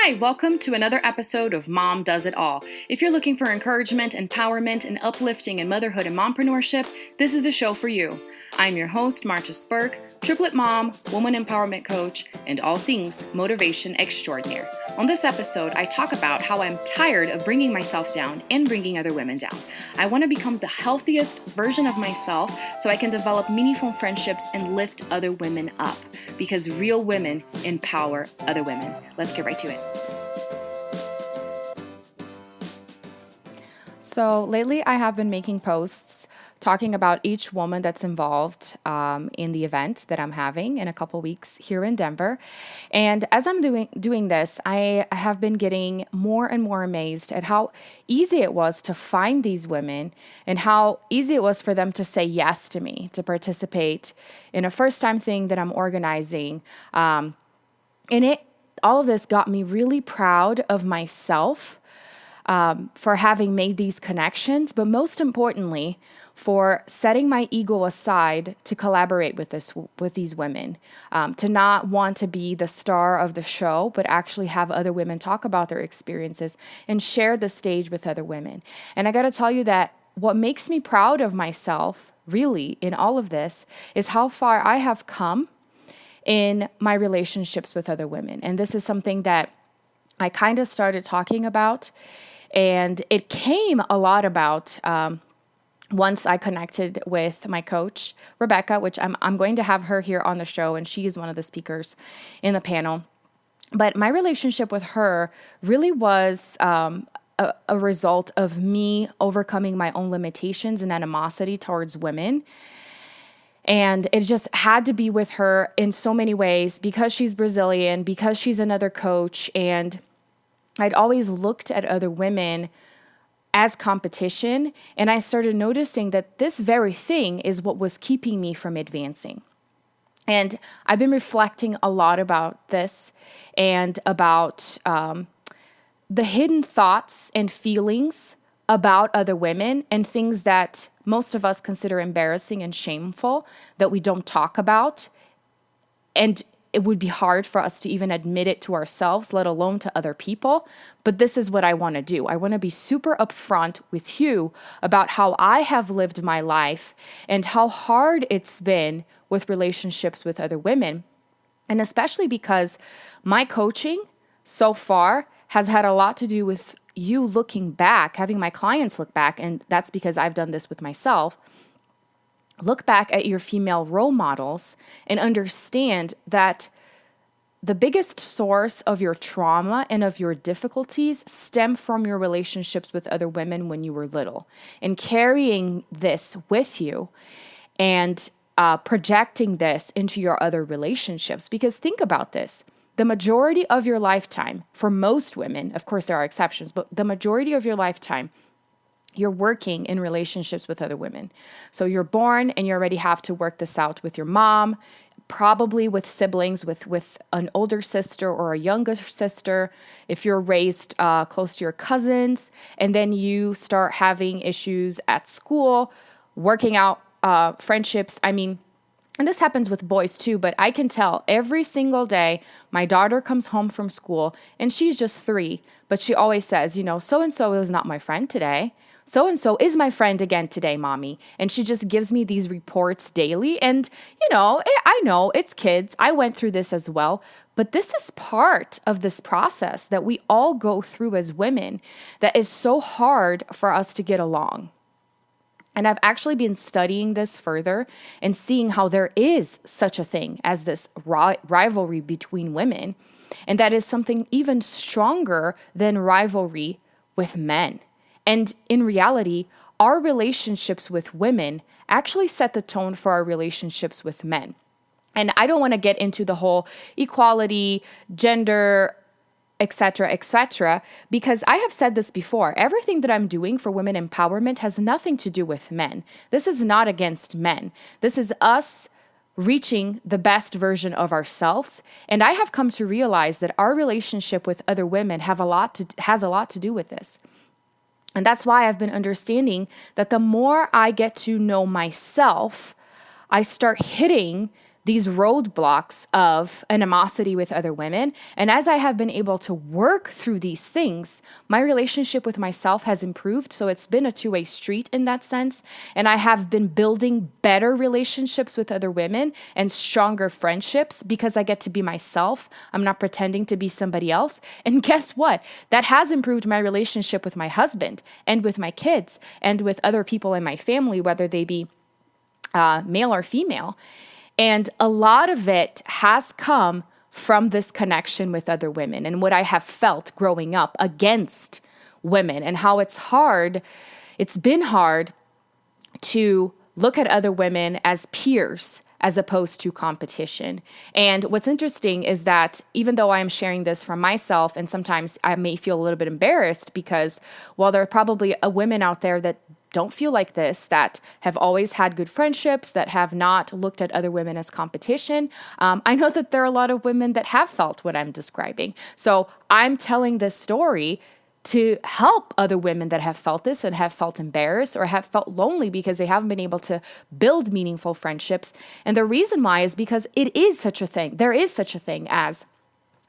Hi, welcome to another episode of Mom Does It All. If you're looking for encouragement, empowerment, and uplifting in motherhood and mompreneurship, this is the show for you. I'm your host, Marta Spurk, triplet mom, woman empowerment coach, and all things motivation extraordinaire. On this episode, I talk about how I'm tired of bringing myself down and bringing other women down. I want to become the healthiest version of myself so I can develop meaningful friendships and lift other women up, because real women empower other women. Let's get right to it. So lately I have been making posts talking about each woman that's involved in the event that I'm having in a couple weeks here in Denver. And as I'm doing this, I have been getting more and more amazed at how easy it was to find these women and how easy it was for them to say yes to me, to participate in a first-time thing that I'm organizing. All of this got me really proud of myself for having made these connections, but most importantly, for setting my ego aside to collaborate with these women, to not want to be the star of the show, but actually have other women talk about their experiences and share the stage with other women. And I got to tell you that what makes me proud of myself, really, in all of this, is how far I have come in my relationships with other women. And this is something that I kind of started talking about, and it came a lot about once I connected with my coach, Rebecca, which I'm going to have her here on the show, and she is one of the speakers in the panel. But my relationship with her really was a result of me overcoming my own limitations and animosity towards women. And it just had to be with her in so many ways, because she's Brazilian, because she's another coach, and I'd always looked at other women as competition, and I started noticing that this very thing is what was keeping me from advancing. And I've been reflecting a lot about this and about the hidden thoughts and feelings about other women and things that most of us consider embarrassing and shameful that we don't talk about. And it would be hard for us to even admit it to ourselves, let alone to other people. But this is what I want to do. I want to be super upfront with you about how I have lived my life and how hard it's been with relationships with other women. And especially because my coaching so far has had a lot to do with you looking back, having my clients look back, and that's because I've done this with myself. Look back at your female role models and understand that the biggest source of your trauma and of your difficulties stem from your relationships with other women when you were little, and carrying this with you and projecting this into your other relationships. Because think about this. The majority of your lifetime, for most women, of course there are exceptions, but the majority of your lifetime, you're working in relationships with other women. So you're born and you already have to work this out with your mom, probably with siblings, with an older sister or a younger sister, if you're raised close to your cousins, and then you start having issues at school, working out friendships. I mean, and this happens with boys too, but I can tell every single day my daughter comes home from school and she's just 3, but she always says, so-and-so is not my friend today. So-and-so is my friend again today, mommy. And she just gives me these reports daily. And, I know it's kids. I went through this as well. But this is part of this process that we all go through as women that is so hard for us to get along. And I've actually been studying this further and seeing how there is such a thing as this rivalry between women. And that is something even stronger than rivalry with men. And in reality, our relationships with women actually set the tone for our relationships with men. And I don't want to get into the whole equality, gender, etc., because I have said this before. Everything that I'm doing for women empowerment has nothing to do with men. This is not against men. This is us reaching the best version of ourselves. And I have come to realize that our relationship with other women has a lot to do with this. And that's why I've been understanding that the more I get to know myself, I start hitting these roadblocks of animosity with other women. And as I have been able to work through these things, my relationship with myself has improved. So it's been a two-way street in that sense. And I have been building better relationships with other women and stronger friendships because I get to be myself. I'm not pretending to be somebody else. And guess what? That has improved my relationship with my husband and with my kids and with other people in my family, whether they be male or female. And a lot of it has come from this connection with other women and what I have felt growing up against women and how it's been hard to look at other women as peers as opposed to competition. And what's interesting is that even though I'm sharing this from myself, and sometimes I may feel a little bit embarrassed because while there are probably women out there that don't feel like this, that have always had good friendships, that have not looked at other women as competition. I know that there are a lot of women that have felt what I'm describing. So I'm telling this story to help other women that have felt this and have felt embarrassed or have felt lonely because they haven't been able to build meaningful friendships. And the reason why is because it is such a thing. There is such a thing as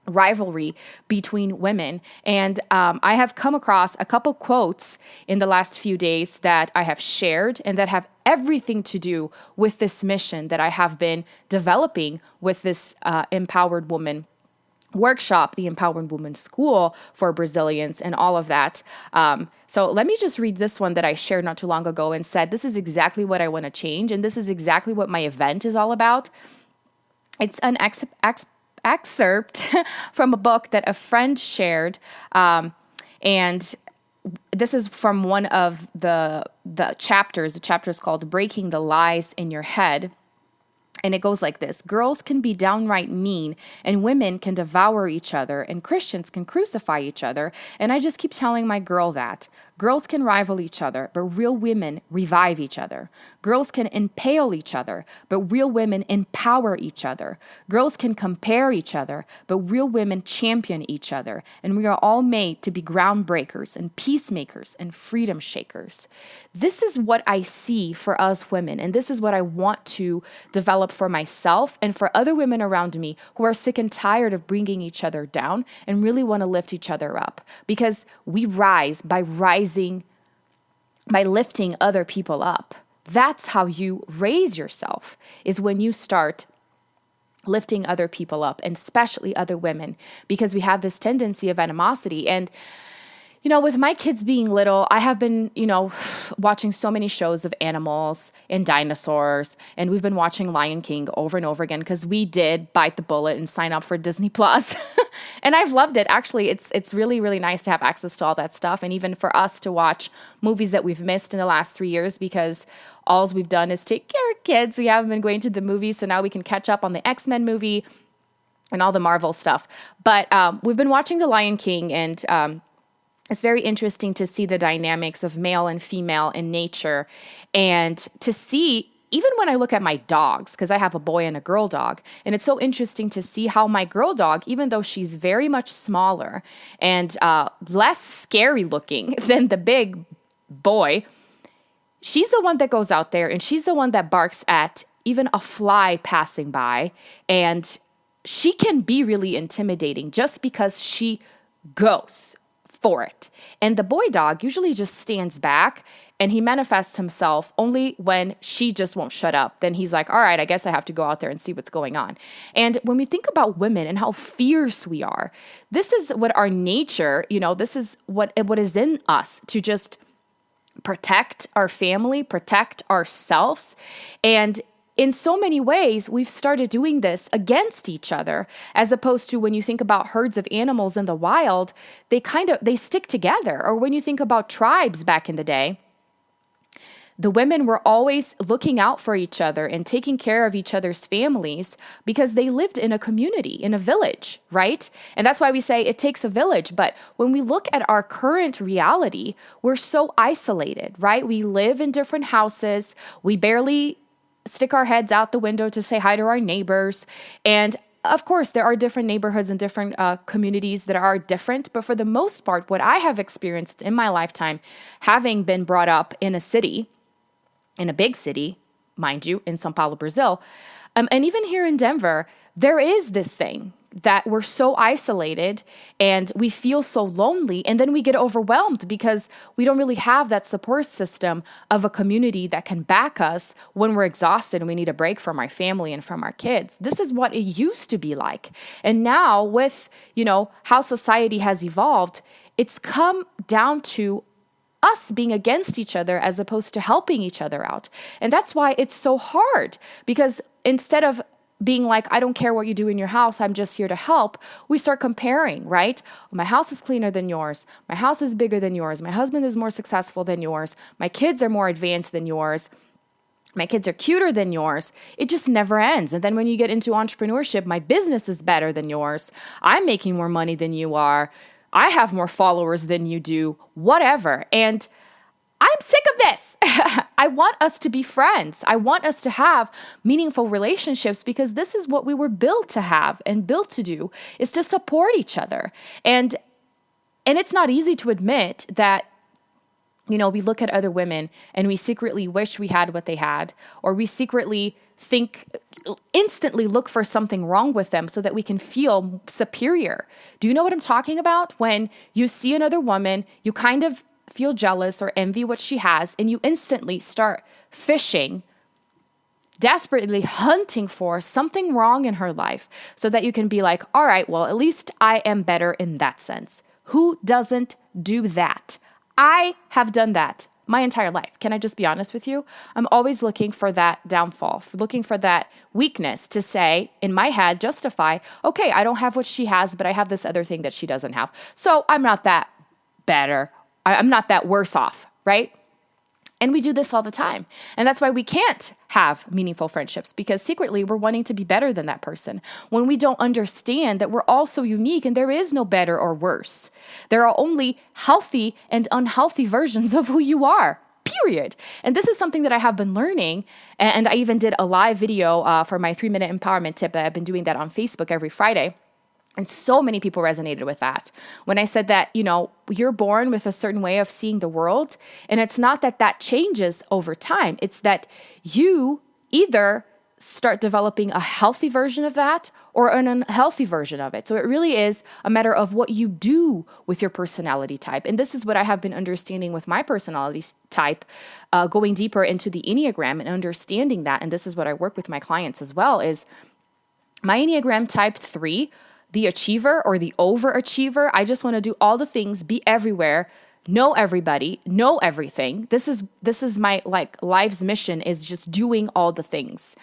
rivalry between women. And I have come across a couple quotes in the last few days that I have shared and that have everything to do with this mission that I have been developing with this Empowered Woman workshop, the Empowered Woman School for Brazilians and all of that. So let me just read this one that I shared not too long ago and said, this is exactly what I want to change. And this is exactly what my event is all about. It's an excerpt from a book that a friend shared. And this is from one of the chapters. The chapter is called Breaking the Lies in Your Head. And it goes like this: girls can be downright mean, and women can devour each other, and Christians can crucify each other. And I just keep telling my girl that. Girls can rival each other, but real women revive each other. Girls can impale each other, but real women empower each other. Girls can compare each other, but real women champion each other. And we are all made to be groundbreakers and peacemakers and freedom shakers. This is what I see for us women, and this is what I want to develop for myself and for other women around me who are sick and tired of bringing each other down and really want to lift each other up. Because we rise by lifting other people up. That's how you raise yourself, is when you start lifting other people up, and especially other women, because we have this tendency of animosity. And you know, with my kids being little, I have been, watching so many shows of animals and dinosaurs. And we've been watching Lion King over and over again because we did bite the bullet and sign up for Disney Plus. And I've loved it. Actually, it's really, really nice to have access to all that stuff. And even for us to watch movies that we've missed in the last 3 years, because all we've done is take care of kids. We haven't been going to the movies. So now we can catch up on the X-Men movie and all the Marvel stuff. But we've been watching The Lion King, and it's very interesting to see the dynamics of male and female in nature, and to see, even when I look at my dogs, because I have a boy and a girl dog, and it's so interesting to see how my girl dog, even though she's very much smaller and less scary looking than the big boy, she's the one that goes out there and she's the one that barks at even a fly passing by, and she can be really intimidating just because she goes for it. And the boy dog usually just stands back, and he manifests himself only when she just won't shut up. Then he's like, all right, I guess I have to go out there and see what's going on. And when we think about women and how fierce we are, this is what our nature, this is what is in us, to just protect our family, protect ourselves. And in so many ways, we've started doing this against each other, as opposed to when you think about herds of animals in the wild, they stick together. Or when you think about tribes back in the day, the women were always looking out for each other and taking care of each other's families because they lived in a community, in a village, right? And that's why we say it takes a village. But when we look at our current reality, we're so isolated, right? We live in different houses. We barely stick our heads out the window to say hi to our neighbors. And of course, there are different neighborhoods and different communities that are different. But for the most part, what I have experienced in my lifetime, having been brought up in a city, in a big city, mind you, in São Paulo, Brazil, And even here in Denver, there is this thing that we're so isolated and we feel so lonely, and then we get overwhelmed because we don't really have that support system of a community that can back us when we're exhausted and we need a break from our family and from our kids. This is what it used to be like. And now with, how society has evolved, it's come down to us being against each other as opposed to helping each other out. And that's why it's so hard, because instead of being like, I don't care what you do in your house, I'm just here to help, we start comparing, right? My house is cleaner than yours. My house is bigger than yours. My husband is more successful than yours. My kids are more advanced than yours. My kids are cuter than yours. It just never ends. And then when you get into entrepreneurship, my business is better than yours. I'm making more money than you are. I have more followers than you do, whatever. And I'm sick of this. I want us to be friends. I want us to have meaningful relationships, because this is what we were built to have and built to do, is to support each other. And it's not easy to admit that, we look at other women and we secretly wish we had what they had, or we secretly instantly look for something wrong with them so that we can feel superior. Do you know what I'm talking about? When you see another woman, you kind of feel jealous or envy what she has, and you instantly start fishing, desperately hunting for something wrong in her life so that you can be like, all right, well, at least I am better in that sense. Who doesn't do that? I have done that my entire life. Can I just be honest with you? I'm always looking for that downfall, looking for that weakness to say, in my head, justify, okay, I don't have what she has, but I have this other thing that she doesn't have. So I'm not that better. I'm not that worse off, right? And we do this all the time. And that's why we can't have meaningful friendships, because secretly we're wanting to be better than that person, when we don't understand that we're all so unique and there is no better or worse. There are only healthy and unhealthy versions of who you are, period. And this is something that I have been learning. And I even did a live video for my 3-minute empowerment tip. I've been doing that on Facebook every Friday. And so many people resonated with that. When I said that, you're born with a certain way of seeing the world, and it's not that changes over time. It's that you either start developing a healthy version of that or an unhealthy version of it. So it really is a matter of what you do with your personality type. And this is what I have been understanding with my personality type, going deeper into the Enneagram and understanding that. And this is what I work with my clients as well, is my Enneagram type 3, the achiever or the overachiever. I just want to do all the things, be everywhere, know everybody, know everything. This is my life's mission, is just doing all the things.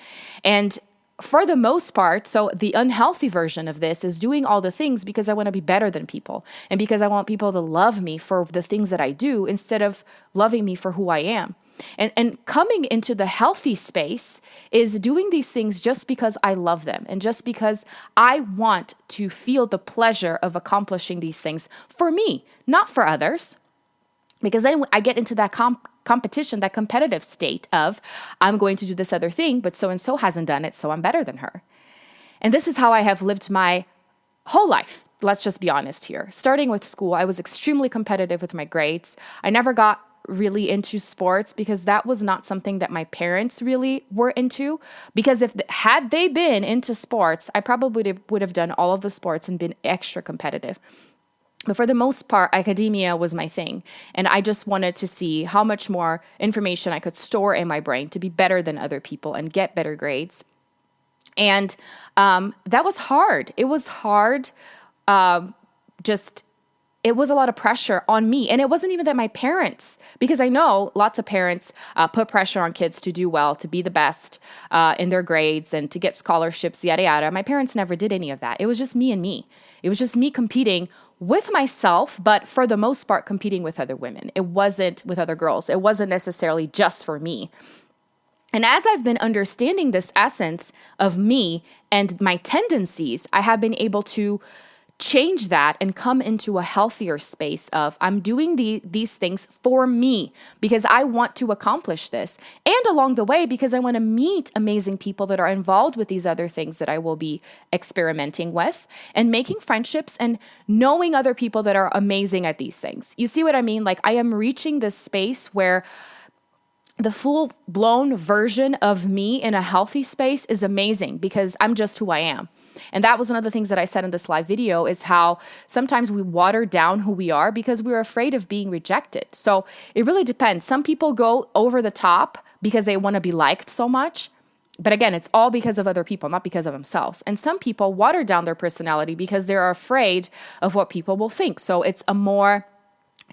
And for the most part, so the unhealthy version of this is doing all the things because I want to be better than people, and because I want people to love me for the things that I do instead of loving me for who I am. And coming into the healthy space is doing these things just because I love them and just because I want to feel the pleasure of accomplishing these things for me, not for others. Because then I get into that competition, that competitive state of, I'm going to do this other thing, but so-and-so hasn't done it, so I'm better than her. And this is how I have lived my whole life. Let's just be honest here. Starting with school, I was extremely competitive with my grades. I never got really into sports because that was not something that my parents really were into. Because had they been into sports, I probably would have done all of the sports and been extra competitive. But for the most part, academia was my thing. And I just wanted to see how much more information I could store in my brain to be better than other people and get better grades. And that was hard. It was hard. It was a lot of pressure on me. And it wasn't even that my parents, because I know lots of parents put pressure on kids to do well, to be the best in their grades and to get scholarships, yada, yada. My parents never did any of that. It was just me and me. It was just me competing with myself, but for the most part, competing with other women. It wasn't with other girls. It wasn't necessarily just for me. And as I've been understanding this essence of me and my tendencies, I have been able to change that and come into a healthier space of, I'm doing these things for me because I want to accomplish this. And along the way, because I want to meet amazing people that are involved with these other things that I will be experimenting with, and making friendships and knowing other people that are amazing at these things. You see what I mean? Like, I am reaching this space where the full-blown version of me in a healthy space is amazing because I'm just who I am. And that was one of the things that I said in this live video, is how sometimes we water down who we are because we're afraid of being rejected. So it really depends. Some people go over the top because they want to be liked so much. But again, it's all because of other people, not because of themselves. And some people water down their personality because they're afraid of what people will think. So it's a more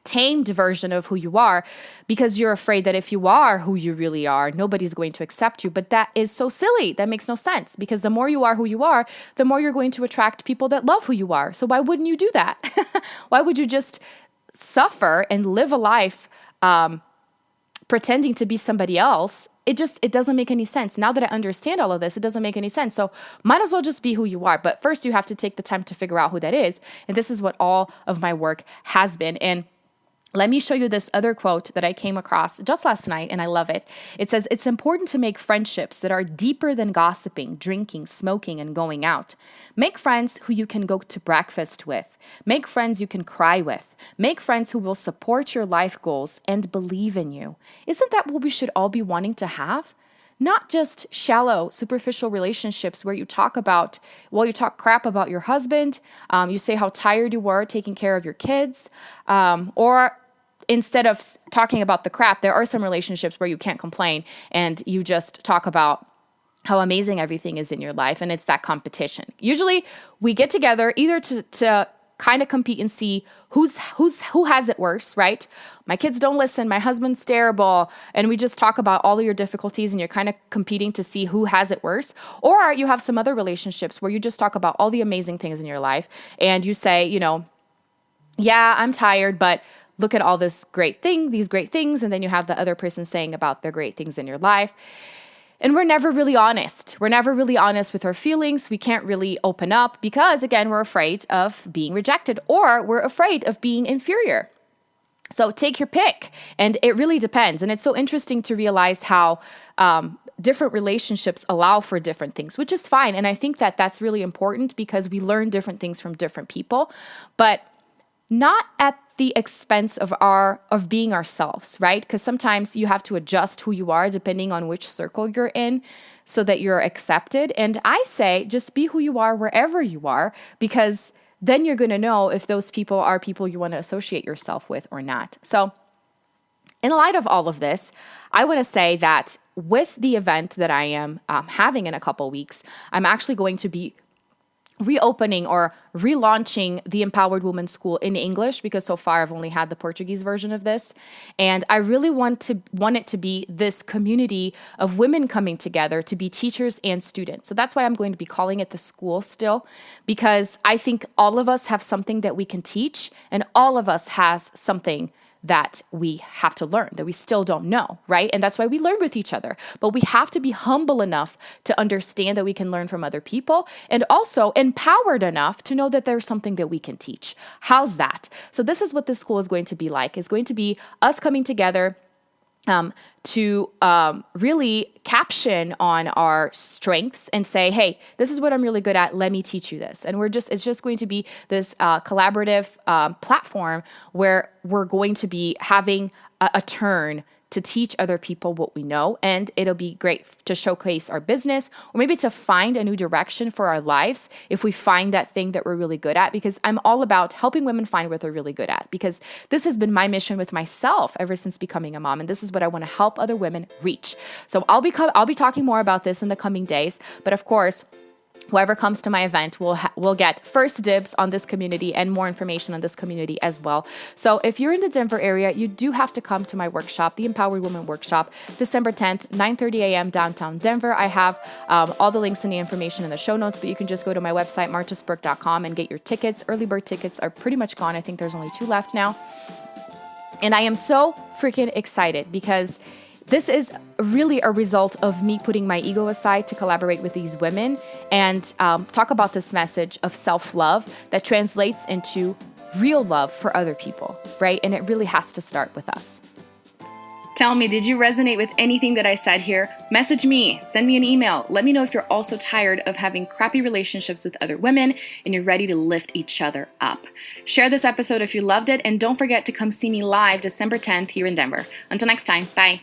tamed version of who you are because you're afraid that if you are who you really are, nobody's going to accept you. But that is so silly. That makes no sense, because the more you are who you are, the more you're going to attract people that love who you are. So why wouldn't you do that? Why would you just suffer and live a life pretending to be somebody else? It doesn't make any sense. Now that I understand all of this, it doesn't make any sense. So might as well just be who you are. But first you have to take the time to figure out who that is. And this is what all of my work has been. And let me show you this other quote that I came across just last night, and I love it. It says, "It's important to make friendships that are deeper than gossiping, drinking, smoking, and going out. Make friends who you can go to breakfast with. Make friends you can cry with. Make friends who will support your life goals and believe in you." Isn't that what we should all be wanting to have? Not just shallow, superficial relationships where you talk crap about your husband, you say how tired you were taking care of your kids, or instead of talking about the crap, there are some relationships where you can't complain and you just talk about how amazing everything is in your life, and it's that competition. Usually we get together either to kind of compete and see who has it worse, right? My kids don't listen, my husband's terrible, and we just talk about all of your difficulties and you're kind of competing to see who has it worse. Or you have some other relationships where you just talk about all the amazing things in your life and you say, yeah, I'm tired, but look at all these great things, and then you have the other person saying about their great things in your life. And we're never really honest. We're never really honest with our feelings. We can't really open up because, again, we're afraid of being rejected or we're afraid of being inferior. So take your pick. And it really depends. And it's so interesting to realize how different relationships allow for different things, which is fine. And I think that that's really important because we learn different things from different people, but not at the expense of being ourselves, right? Because sometimes you have to adjust who you are depending on which circle you're in so that you're accepted. And I say just be who you are wherever you are, because then you're going to know if those people are people you want to associate yourself with or not. So in light of all of this, I want to say that with the event that I am having in a couple weeks, I'm actually going to be reopening or relaunching the Empowered Woman School in English, because so far I've only had the Portuguese version of this. And I really want it to be this community of women coming together to be teachers and students. So that's why I'm going to be calling it the school still, because I think all of us have something that we can teach, and all of us has something that we have to learn, that we still don't know, right? And that's why we learn with each other. But we have to be humble enough to understand that we can learn from other people, and also empowered enough to know that there's something that we can teach. How's that? So this is what this school is going to be like. It's going to be us coming together to really caption on our strengths and say, hey, this is what I'm really good at. Let me teach you this. And it's just going to be this collaborative platform where we're going to be having a turn to teach other people what we know. And it'll be great to showcase our business, or maybe to find a new direction for our lives if we find that thing that we're really good at, because I'm all about helping women find what they're really good at, because this has been my mission with myself ever since becoming a mom. And this is what I want to help other women reach. So I'll be talking more about this in the coming days. But of course, whoever comes to my event will get first dibs on this community and more information on this community as well. So if you're in the Denver area, you do have to come to my workshop, the Empowered Woman Workshop, December 10th, 9:30 a.m. downtown Denver. I have all the links and the information in the show notes, but you can just go to my website, marchesburg.com, and get your tickets. Early bird tickets are pretty much gone. I think there's only 2 left now. And I am so freaking excited because this is really a result of me putting my ego aside to collaborate with these women and talk about this message of self-love that translates into real love for other people, right? And it really has to start with us. Tell me, did you resonate with anything that I said here? Message me, send me an email. Let me know if you're also tired of having crappy relationships with other women and you're ready to lift each other up. Share this episode if you loved it, and don't forget to come see me live December 10th here in Denver. Until next time, bye.